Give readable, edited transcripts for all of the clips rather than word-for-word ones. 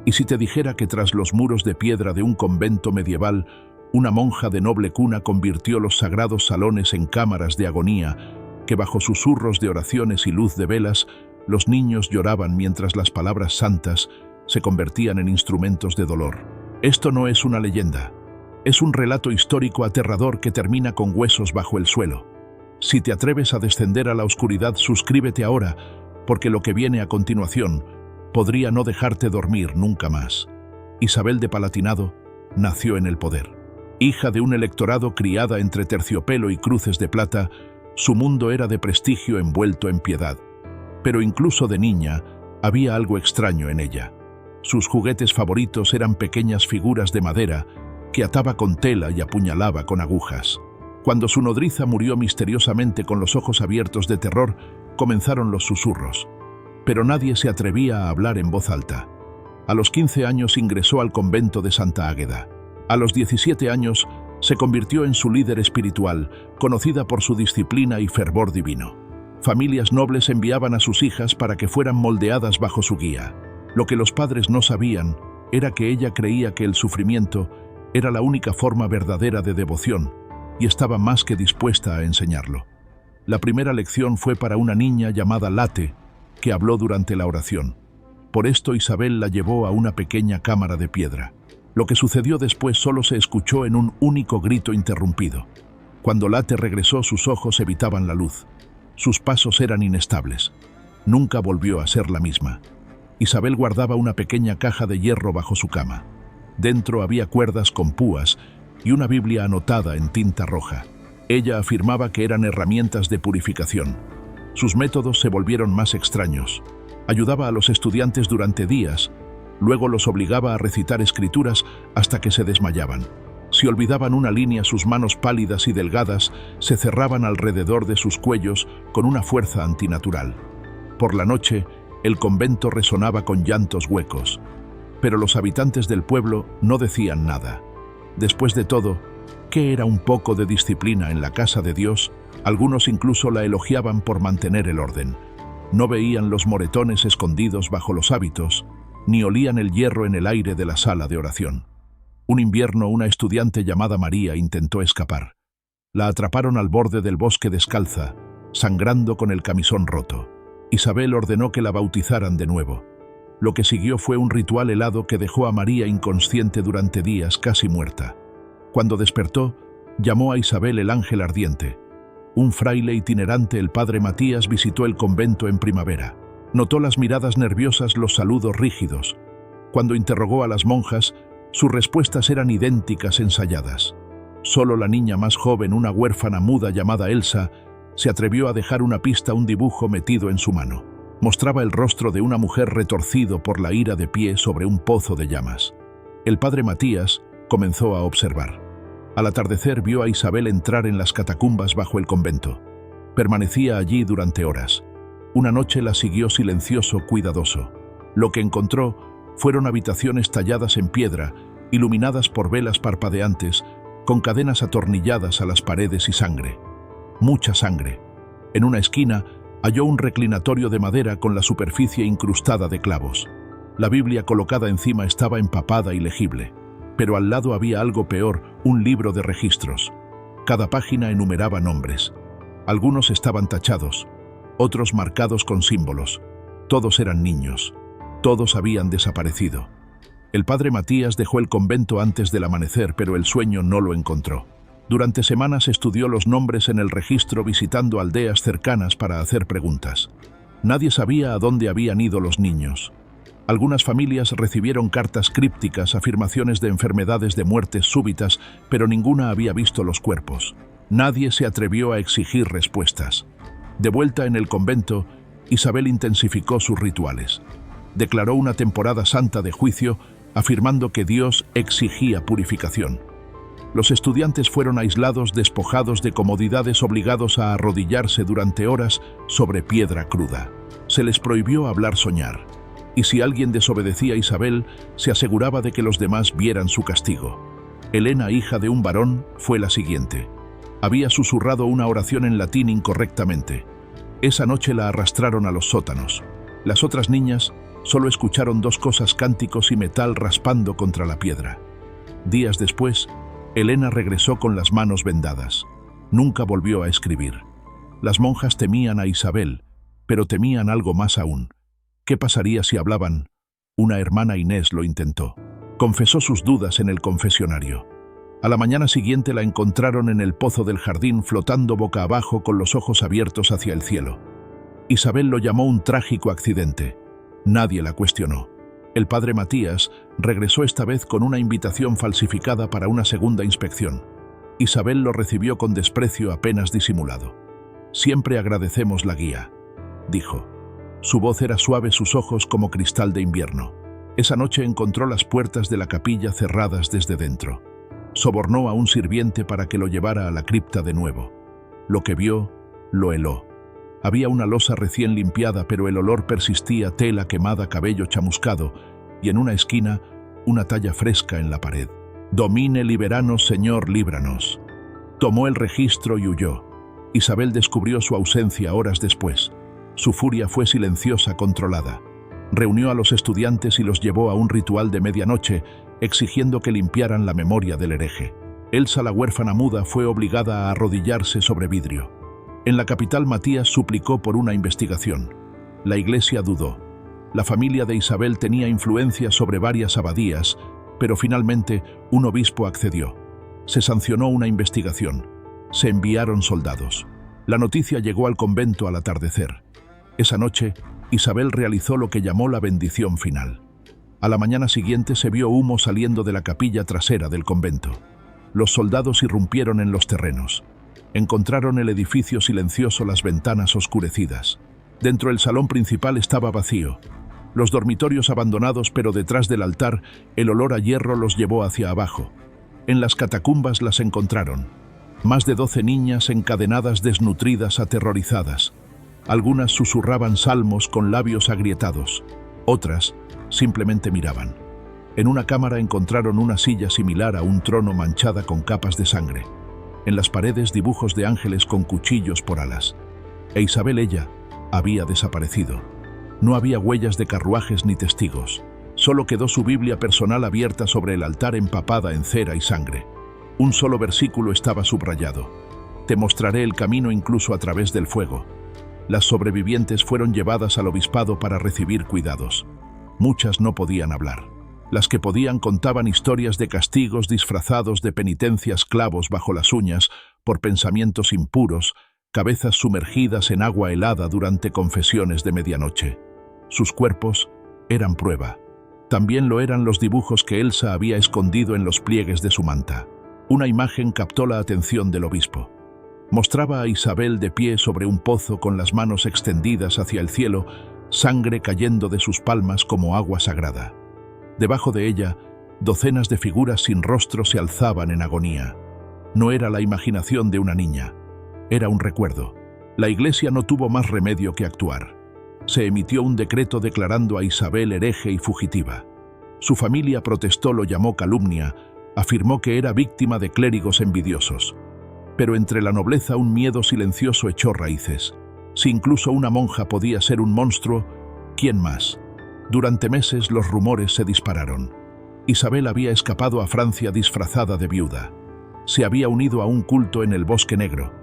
¿Y si te dijera que tras los muros de piedra de un convento medieval, una monja de noble cuna convirtió los sagrados salones en cámaras de agonía, que bajo susurros de oraciones y luz de velas, los niños lloraban mientras las palabras santas se convertían en instrumentos de dolor? Esto no es una leyenda, es un relato histórico aterrador que termina con huesos bajo el suelo. Si te atreves a descender a la oscuridad, suscríbete ahora, porque lo que viene a continuación podría no dejarte dormir nunca más. Isabel de Palatinado nació en el poder. Hija de un electorado criada entre terciopelo y cruces de plata, su mundo era de prestigio envuelto en piedad. Pero incluso de niña, había algo extraño en ella. Sus juguetes favoritos eran pequeñas figuras de madera que ataba con tela y apuñalaba con agujas. Cuando su nodriza murió misteriosamente con los ojos abiertos de terror, comenzaron los susurros. Pero nadie se atrevía a hablar en voz alta. A los 15 años ingresó al convento de Santa Águeda. A los 17 años se convirtió en su líder espiritual, conocida por su disciplina y fervor divino. Familias nobles enviaban a sus hijas para que fueran moldeadas bajo su guía. Lo que los padres no sabían era que ella creía que el sufrimiento era la única forma verdadera de devoción y estaba más que dispuesta a enseñarlo. La primera lección fue para una niña llamada Late, que habló durante la oración. Por esto Isabel la llevó a una pequeña cámara de piedra. Lo que sucedió después solo se escuchó en un único grito interrumpido. Cuando Late regresó, sus ojos evitaban la luz. Sus pasos eran inestables. Nunca volvió a ser la misma. Isabel guardaba una pequeña caja de hierro bajo su cama. Dentro había cuerdas con púas y una Biblia anotada en tinta roja. Ella afirmaba que eran herramientas de purificación. Sus métodos se volvieron más extraños. Ayudaba a los estudiantes durante días, luego los obligaba a recitar escrituras hasta que se desmayaban. Si olvidaban una línea, sus manos pálidas y delgadas se cerraban alrededor de sus cuellos con una fuerza antinatural. Por la noche, el convento resonaba con llantos huecos, pero los habitantes del pueblo no decían nada. Después de todo, ¿qué era un poco de disciplina en la casa de Dios? Algunos incluso la elogiaban por mantener el orden. No veían los moretones escondidos bajo los hábitos, ni olían el hierro en el aire de la sala de oración. Un invierno, una estudiante llamada María intentó escapar. La atraparon al borde del bosque descalza, sangrando con el camisón roto. Isabel ordenó que la bautizaran de nuevo. Lo que siguió fue un ritual helado que dejó a María inconsciente durante días, casi muerta. Cuando despertó, llamó a Isabel el ángel ardiente. Un fraile itinerante, el padre Matías, visitó el convento en primavera. Notó las miradas nerviosas, los saludos rígidos. Cuando interrogó a las monjas, sus respuestas eran idénticas, ensayadas. Solo la niña más joven, una huérfana muda llamada Elsa, se atrevió a dejar una pista, un dibujo metido en su mano. Mostraba el rostro de una mujer retorcido por la ira, de pie sobre un pozo de llamas. El padre Matías comenzó a observar. Al atardecer vio a Isabel entrar en las catacumbas bajo el convento. Permanecía allí durante horas. Una noche la siguió silencioso, cuidadoso. Lo que encontró fueron habitaciones talladas en piedra, iluminadas por velas parpadeantes, con cadenas atornilladas a las paredes y sangre. Mucha sangre. En una esquina halló un reclinatorio de madera con la superficie incrustada de clavos. La Biblia colocada encima estaba empapada y legible. Pero al lado había algo peor, un libro de registros. Cada página enumeraba nombres. Algunos estaban tachados, otros marcados con símbolos. Todos eran niños. Todos habían desaparecido. El padre Matías dejó el convento antes del amanecer, pero el sueño no lo encontró. Durante semanas estudió los nombres en el registro, visitando aldeas cercanas para hacer preguntas. Nadie sabía a dónde habían ido los niños. Algunas familias recibieron cartas crípticas, afirmaciones de enfermedades, de muertes súbitas, pero ninguna había visto los cuerpos. Nadie se atrevió a exigir respuestas. De vuelta en el convento, Isabel intensificó sus rituales. Declaró una temporada santa de juicio, afirmando que Dios exigía purificación. Los estudiantes fueron aislados, despojados de comodidades, obligados a arrodillarse durante horas sobre piedra cruda. Se les prohibió hablar, soñar. Y si alguien desobedecía a Isabel, se aseguraba de que los demás vieran su castigo. Elena, hija de un varón, fue la siguiente. Había susurrado una oración en latín incorrectamente. Esa noche la arrastraron a los sótanos. Las otras niñas Solo escucharon dos cosas: cánticos y metal raspando contra la piedra. Días después, Elena regresó con las manos vendadas. Nunca volvió a escribir. Las monjas temían a Isabel, pero temían algo más aún. ¿Qué pasaría si hablaban? Una hermana Inés lo intentó. Confesó sus dudas en el confesionario. A la mañana siguiente la encontraron en el pozo del jardín flotando boca abajo con los ojos abiertos hacia el cielo. Isabel lo llamó un trágico accidente. Nadie la cuestionó. El padre Matías regresó esta vez con una invitación falsificada para una segunda inspección. Isabel lo recibió con desprecio apenas disimulado. «Siempre agradecemos la guía», dijo. Su voz era suave, sus ojos como cristal de invierno. Esa noche encontró las puertas de la capilla cerradas desde dentro. Sobornó a un sirviente para que lo llevara a la cripta de nuevo. Lo que vio, lo heló. Había una losa recién limpiada, pero el olor persistía: tela quemada, cabello chamuscado, y en una esquina, una talla fresca en la pared. «Domine, liberanos, Señor, líbranos». Tomó el registro y huyó. Isabel descubrió su ausencia horas después. Su furia fue silenciosa, controlada. Reunió a los estudiantes y los llevó a un ritual de medianoche, exigiendo que limpiaran la memoria del hereje. Elsa, la huérfana muda, fue obligada a arrodillarse sobre vidrio. En la capital, Matías suplicó por una investigación. La iglesia dudó. La familia de Isabel tenía influencia sobre varias abadías, pero finalmente un obispo accedió. Se sancionó una investigación. Se enviaron soldados. La noticia llegó al convento al atardecer. Esa noche, Isabel realizó lo que llamó la bendición final. A la mañana siguiente se vio humo saliendo de la capilla trasera del convento. Los soldados irrumpieron en los terrenos. Encontraron el edificio silencioso, las ventanas oscurecidas. Dentro el salón principal estaba vacío. Los dormitorios abandonados, pero detrás del altar, el olor a hierro los llevó hacia abajo. En las catacumbas las encontraron. Más de 12 niñas encadenadas, desnutridas, aterrorizadas. Algunas susurraban salmos con labios agrietados. Otras simplemente miraban. En una cámara encontraron una silla similar a un trono manchada con capas de sangre. En las paredes, dibujos de ángeles con cuchillos por alas. E Isabel, ella, había desaparecido. No había huellas de carruajes ni testigos. Solo quedó su Biblia personal abierta sobre el altar, empapada en cera y sangre. Un solo versículo estaba subrayado: «Te mostraré el camino incluso a través del fuego». Las sobrevivientes fueron llevadas al obispado para recibir cuidados. Muchas no podían hablar. Las que podían contaban historias de castigos disfrazados de penitencias: clavos bajo las uñas por pensamientos impuros, cabezas sumergidas en agua helada durante confesiones de medianoche. Sus cuerpos eran prueba. También lo eran los dibujos que Elsa había escondido en los pliegues de su manta. Una imagen captó la atención del obispo. Mostraba a Isabel de pie sobre un pozo con las manos extendidas hacia el cielo, sangre cayendo de sus palmas como agua sagrada. Debajo de ella, docenas de figuras sin rostro se alzaban en agonía. No era la imaginación de una niña, era un recuerdo. La iglesia no tuvo más remedio que actuar. Se emitió un decreto declarando a Isabel hereje y fugitiva. Su familia protestó, lo llamó calumnia, afirmó que era víctima de clérigos envidiosos. Pero entre la nobleza un miedo silencioso echó raíces. Si incluso una monja podía ser un monstruo, ¿quién más? Durante meses los rumores se dispararon. Isabel había escapado a Francia disfrazada de viuda. Se había unido a un culto en el Bosque Negro.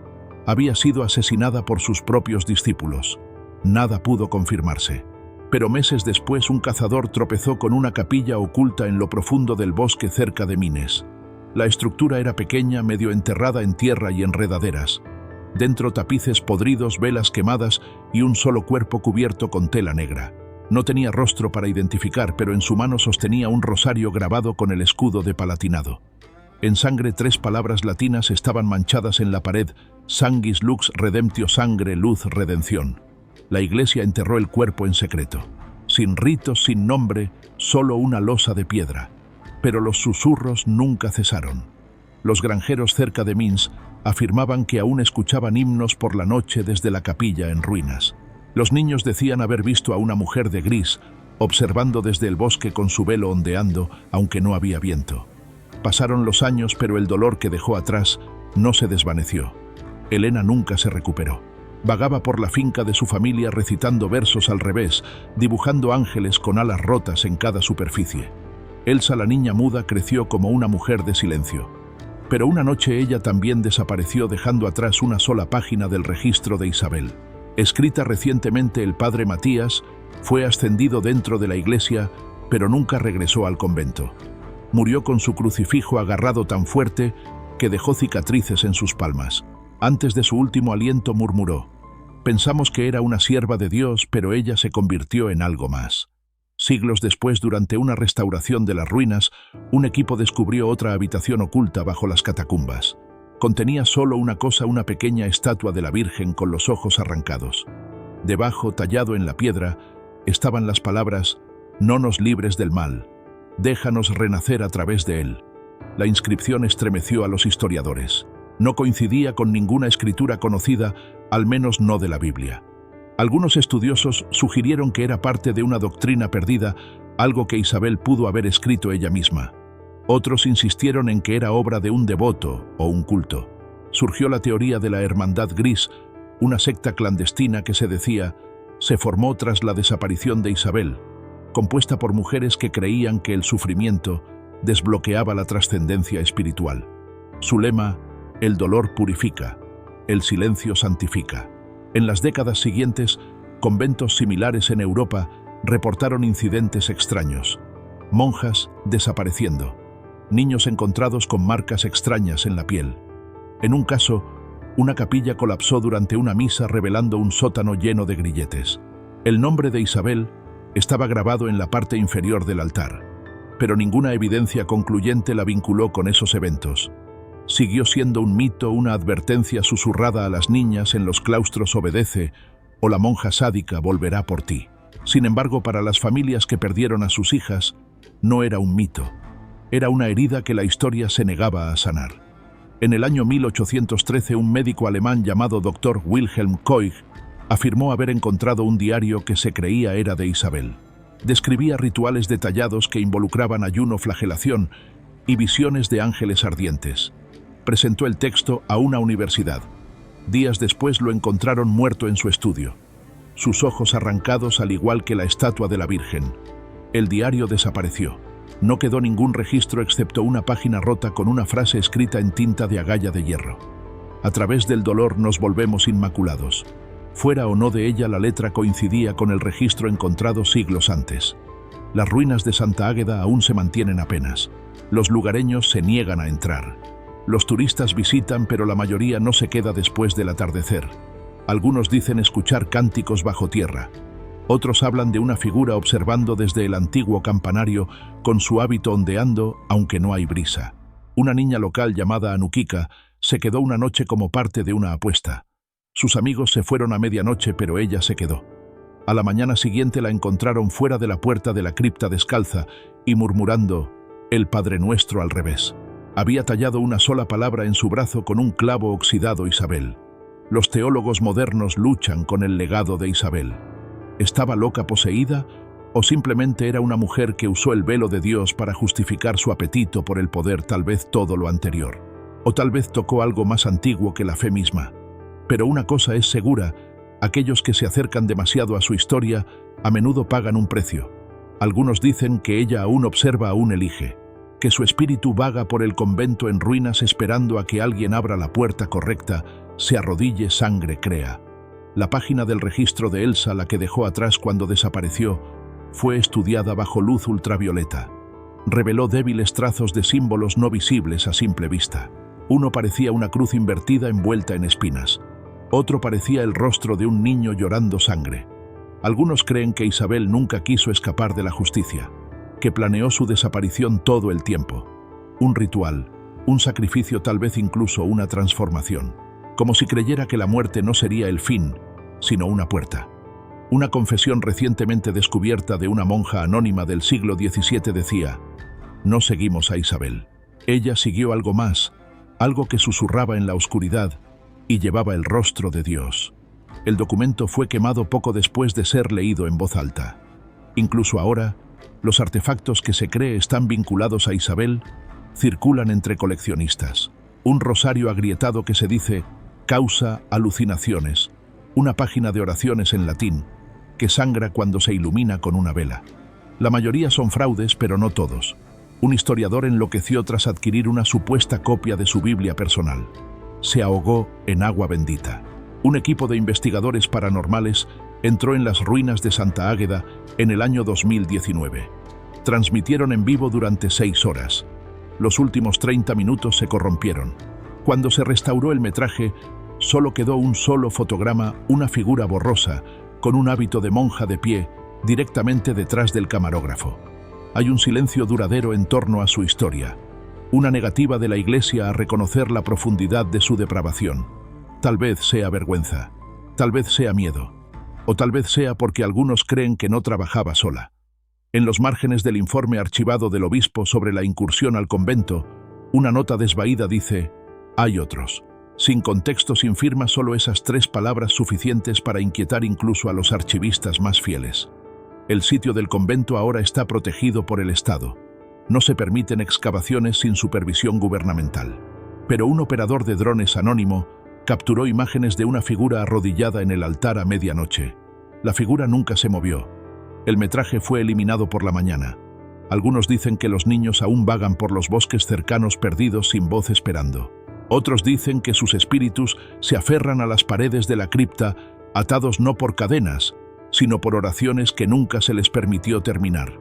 Había sido asesinada por sus propios discípulos. Nada pudo confirmarse. Pero meses después un cazador tropezó con una capilla oculta en lo profundo del bosque cerca de Mines. La estructura era pequeña, medio enterrada en tierra y enredaderas. Dentro, tapices podridos, velas quemadas y un solo cuerpo cubierto con tela negra. No tenía rostro para identificar, pero en su mano sostenía un rosario grabado con el escudo de Palatinado. En sangre 3 palabras latinas estaban manchadas en la pared: Sanguis lux redemptio, sangre, luz, redención. La iglesia enterró el cuerpo en secreto. Sin ritos, sin nombre, solo una losa de piedra. Pero los susurros nunca cesaron. Los granjeros cerca de Mins afirmaban que aún escuchaban himnos por la noche desde la capilla en ruinas. Los niños decían haber visto a una mujer de gris observando desde el bosque con su velo ondeando, aunque no había viento. Pasaron los años, pero el dolor que dejó atrás no se desvaneció. Elena nunca se recuperó. Vagaba por la finca de su familia recitando versos al revés, dibujando ángeles con alas rotas en cada superficie. Elsa, la niña muda, creció como una mujer de silencio. Pero una noche ella también desapareció, dejando atrás una sola página del registro de Isabel. Escrita recientemente, el padre Matías fue ascendido dentro de la iglesia, pero nunca regresó al convento. Murió con su crucifijo agarrado tan fuerte que dejó cicatrices en sus palmas. Antes de su último aliento murmuró: «Pensamos que era una sierva de Dios, pero ella se convirtió en algo más». Siglos después, durante una restauración de las ruinas, un equipo descubrió otra habitación oculta bajo las catacumbas. Contenía solo una cosa: una pequeña estatua de la Virgen con los ojos arrancados. Debajo, tallado en la piedra, estaban las palabras: «No nos libres del mal, déjanos renacer a través de él». La inscripción estremeció a los historiadores. No coincidía con ninguna escritura conocida, al menos no de la Biblia. Algunos estudiosos sugirieron que era parte de una doctrina perdida, algo que Isabel pudo haber escrito ella misma. Otros insistieron en que era obra de un devoto o un culto. Surgió la teoría de la Hermandad Gris, una secta clandestina que se decía se formó tras la desaparición de Isabel, compuesta por mujeres que creían que el sufrimiento desbloqueaba la trascendencia espiritual. Su lema: el dolor purifica, el silencio santifica. En las décadas siguientes, conventos similares en Europa reportaron incidentes extraños: monjas desapareciendo, niños encontrados con marcas extrañas en la piel. En un caso, una capilla colapsó durante una misa, revelando un sótano lleno de grilletes. El nombre de Isabel estaba grabado en la parte inferior del altar, pero ninguna evidencia concluyente la vinculó con esos eventos. Siguió siendo un mito, una advertencia susurrada a las niñas en los claustros: obedece, o la monja sádica volverá por ti. Sin embargo, para las familias que perdieron a sus hijas, no era un mito. Era una herida que la historia se negaba a sanar. En el año 1813, un médico alemán llamado Dr. Wilhelm Koig afirmó haber encontrado un diario que se creía era de Isabel. Describía rituales detallados que involucraban ayuno, flagelación y visiones de ángeles ardientes. Presentó el texto a una universidad. Días después lo encontraron muerto en su estudio, sus ojos arrancados al igual que la estatua de la Virgen. El diario desapareció. No quedó ningún registro excepto una página rota con una frase escrita en tinta de agalla de hierro: «A través del dolor nos volvemos inmaculados». Fuera o no de ella, la letra coincidía con el registro encontrado siglos antes. Las ruinas de Santa Águeda aún se mantienen apenas. Los lugareños se niegan a entrar. Los turistas visitan, pero la mayoría no se queda después del atardecer. Algunos dicen escuchar cánticos bajo tierra. Otros hablan de una figura observando desde el antiguo campanario, con su hábito ondeando, aunque no hay brisa. Una niña local llamada Anukika se quedó una noche como parte de una apuesta. Sus amigos se fueron a medianoche, pero ella se quedó. A la mañana siguiente la encontraron fuera de la puerta de la cripta, descalza y murmurando el Padre Nuestro al revés. Había tallado una sola palabra en su brazo con un clavo oxidado: Isabel. Los teólogos modernos luchan con el legado de Isabel. ¿Estaba loca, poseída? ¿O simplemente era una mujer que usó el velo de Dios para justificar su apetito por el poder? Tal vez todo lo anterior. O tal vez tocó algo más antiguo que la fe misma. Pero una cosa es segura: aquellos que se acercan demasiado a su historia a menudo pagan un precio. Algunos dicen que ella aún observa, aún elige, que su espíritu vaga por el convento en ruinas esperando a que alguien abra la puerta correcta, se arrodille, sangre crea. La página del registro de Elsa, la que dejó atrás cuando desapareció, fue estudiada bajo luz ultravioleta. Reveló débiles trazos de símbolos no visibles a simple vista. Uno parecía una cruz invertida envuelta en espinas. Otro parecía el rostro de un niño llorando sangre. Algunos creen que Isabel nunca quiso escapar de la justicia, que planeó su desaparición todo el tiempo. Un ritual, un sacrificio, tal vez incluso una transformación. Como si creyera que la muerte no sería el fin, sino una puerta. Una confesión recientemente descubierta de una monja anónima del siglo XVII decía: «No seguimos a Isabel. Ella siguió algo más, algo que susurraba en la oscuridad y llevaba el rostro de Dios». El documento fue quemado poco después de ser leído en voz alta. Incluso ahora, los artefactos que se cree están vinculados a Isabel circulan entre coleccionistas. Un rosario agrietado que se dice causa alucinaciones, una página de oraciones en latín, que sangra cuando se ilumina con una vela. La mayoría son fraudes, pero no todos. Un historiador enloqueció tras adquirir una supuesta copia de su Biblia personal. Se ahogó en agua bendita. Un equipo de investigadores paranormales entró en las ruinas de Santa Águeda en el año 2019. Transmitieron en vivo durante 6 horas. Los últimos 30 minutos se corrompieron. Cuando se restauró el metraje, solo quedó un solo fotograma, una figura borrosa, con un hábito de monja de pie, directamente detrás del camarógrafo. Hay un silencio duradero en torno a su historia, una negativa de la Iglesia a reconocer la profundidad de su depravación. Tal vez sea vergüenza, tal vez sea miedo, o tal vez sea porque algunos creen que no trabajaba sola. En los márgenes del informe archivado del obispo sobre la incursión al convento, una nota desvaída dice: «Hay otros». Sin contexto, sin firma, solo esas 3 palabras suficientes para inquietar incluso a los archivistas más fieles. El sitio del convento ahora está protegido por el Estado. No se permiten excavaciones sin supervisión gubernamental. Pero un operador de drones anónimo capturó imágenes de una figura arrodillada en el altar a medianoche. La figura nunca se movió. El metraje fue eliminado por la mañana. Algunos dicen que los niños aún vagan por los bosques cercanos perdidos sin voz esperando. Otros dicen que sus espíritus se aferran a las paredes de la cripta, atados no por cadenas, sino por oraciones que nunca se les permitió terminar.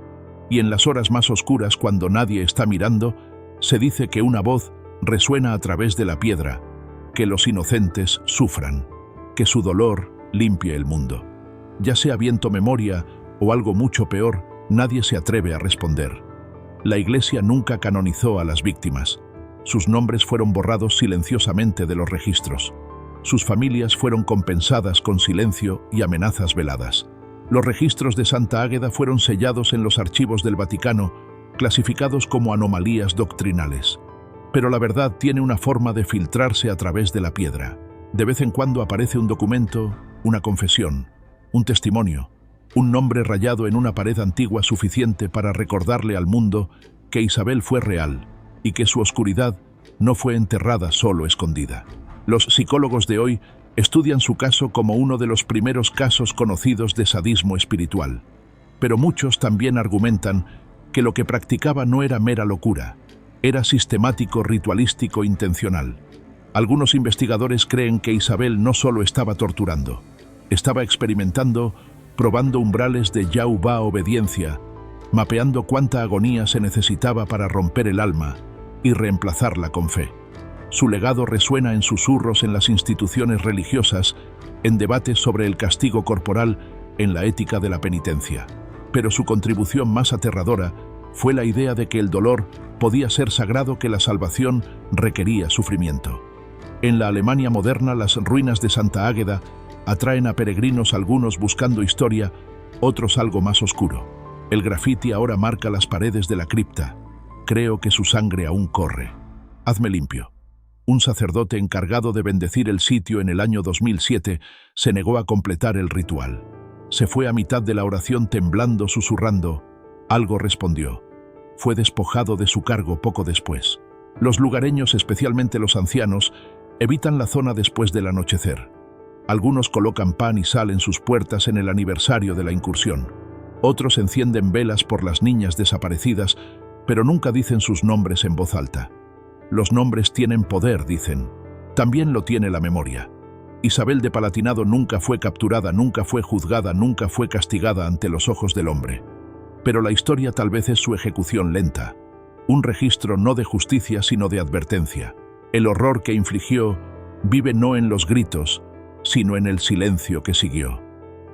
Y en las horas más oscuras, cuando nadie está mirando, se dice que una voz resuena a través de la piedra, que los inocentes sufran, que su dolor limpie el mundo. Ya sea viento memoria o algo mucho peor, nadie se atreve a responder. La Iglesia nunca canonizó a las víctimas. Sus nombres fueron borrados silenciosamente de los registros. Sus familias fueron compensadas con silencio y amenazas veladas. Los registros de Santa Águeda fueron sellados en los archivos del Vaticano, clasificados como anomalías doctrinales. Pero la verdad tiene una forma de filtrarse a través de la piedra. De vez en cuando aparece un documento, una confesión, un testimonio, un nombre rayado en una pared antigua suficiente para recordarle al mundo que Isabel fue real y que su oscuridad no fue enterrada solo escondida. Los psicólogos de hoy estudian su caso como uno de los primeros casos conocidos de sadismo espiritual. Pero muchos también argumentan que lo que practicaba no era mera locura, era sistemático, ritualístico, intencional. Algunos investigadores creen que Isabel no solo estaba torturando, estaba experimentando, probando umbrales de Yahuwah obediencia, mapeando cuánta agonía se necesitaba para romper el alma y reemplazarla con fe. Su legado resuena en susurros en las instituciones religiosas, en debates sobre el castigo corporal, en la ética de la penitencia. Pero su contribución más aterradora fue la idea de que el dolor podía ser sagrado, que la salvación requería sufrimiento. En la Alemania moderna, las ruinas de Santa Águeda atraen a peregrinos, algunos buscando historia, otros algo más oscuro. El grafiti ahora marca las paredes de la cripta. Creo que su sangre aún corre. Hazme limpio. Un sacerdote encargado de bendecir el sitio en el año 2007 se negó a completar el ritual. Se fue a mitad de la oración temblando, susurrando. Algo respondió. Fue despojado de su cargo poco después. Los lugareños, especialmente los ancianos, evitan la zona después del anochecer. Algunos colocan pan y sal en sus puertas en el aniversario de la incursión. Otros encienden velas por las niñas desaparecidas, pero nunca dicen sus nombres en voz alta. Los nombres tienen poder, dicen. También lo tiene la memoria. Isabel de Palatinado nunca fue capturada, nunca fue juzgada, nunca fue castigada ante los ojos del hombre. Pero la historia tal vez es su ejecución lenta. Un registro no de justicia, sino de advertencia. El horror que infligió vive no en los gritos, sino en el silencio que siguió.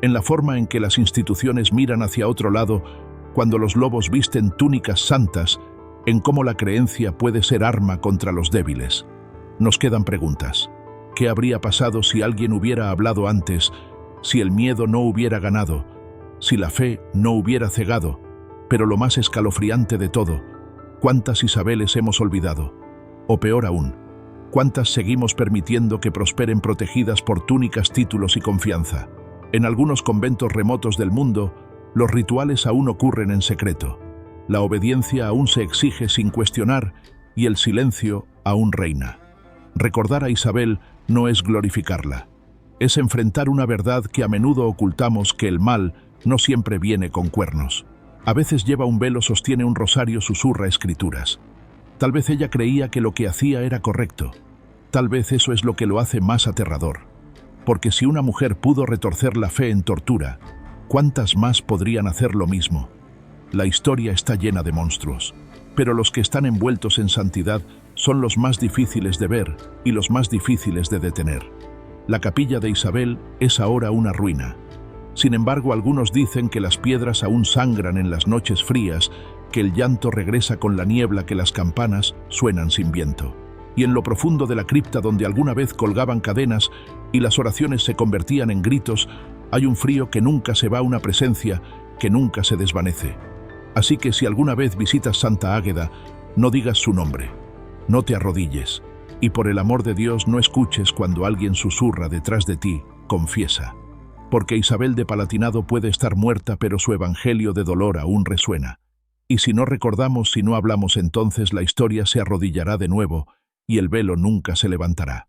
En la forma en que las instituciones miran hacia otro lado cuando los lobos visten túnicas santas, en cómo la creencia puede ser arma contra los débiles. Nos quedan preguntas. ¿Qué habría pasado si alguien hubiera hablado antes, si el miedo no hubiera ganado, si la fe no hubiera cegado? Pero lo más escalofriante de todo, ¿cuántas Isabeles hemos olvidado? O peor aún, ¿cuántas seguimos permitiendo que prosperen protegidas por túnicas, títulos y confianza? En algunos conventos remotos del mundo, los rituales aún ocurren en secreto. La obediencia aún se exige sin cuestionar y el silencio aún reina. Recordar a Isabel no es glorificarla, Es enfrentar una verdad que a menudo ocultamos, que el mal no siempre viene con cuernos. A veces lleva un velo, sostiene un rosario, susurra escrituras. Tal vez ella creía que lo que hacía era correcto. Tal vez eso es lo que lo hace más aterrador. Porque si una mujer pudo retorcer la fe en tortura, ¿cuántas más podrían hacer lo mismo? La historia está llena de monstruos, pero los que están envueltos en santidad son los más difíciles de ver y los más difíciles de detener. La capilla de Isabel es ahora una ruina. Sin embargo, algunos dicen que las piedras aún sangran en las noches frías, que el llanto regresa con la niebla, que las campanas suenan sin viento. Y en lo profundo de la cripta, donde alguna vez colgaban cadenas y las oraciones se convertían en gritos, hay un frío que nunca se va, una presencia que nunca se desvanece. Así que si alguna vez visitas Santa Águeda, no digas su nombre, no te arrodilles, y por el amor de Dios no escuches cuando alguien susurra detrás de ti, confiesa. Porque Isabel de Palatinado puede estar muerta, pero su evangelio de dolor aún resuena. Y si no recordamos, si no hablamos, entonces la historia se arrodillará de nuevo y el velo nunca se levantará.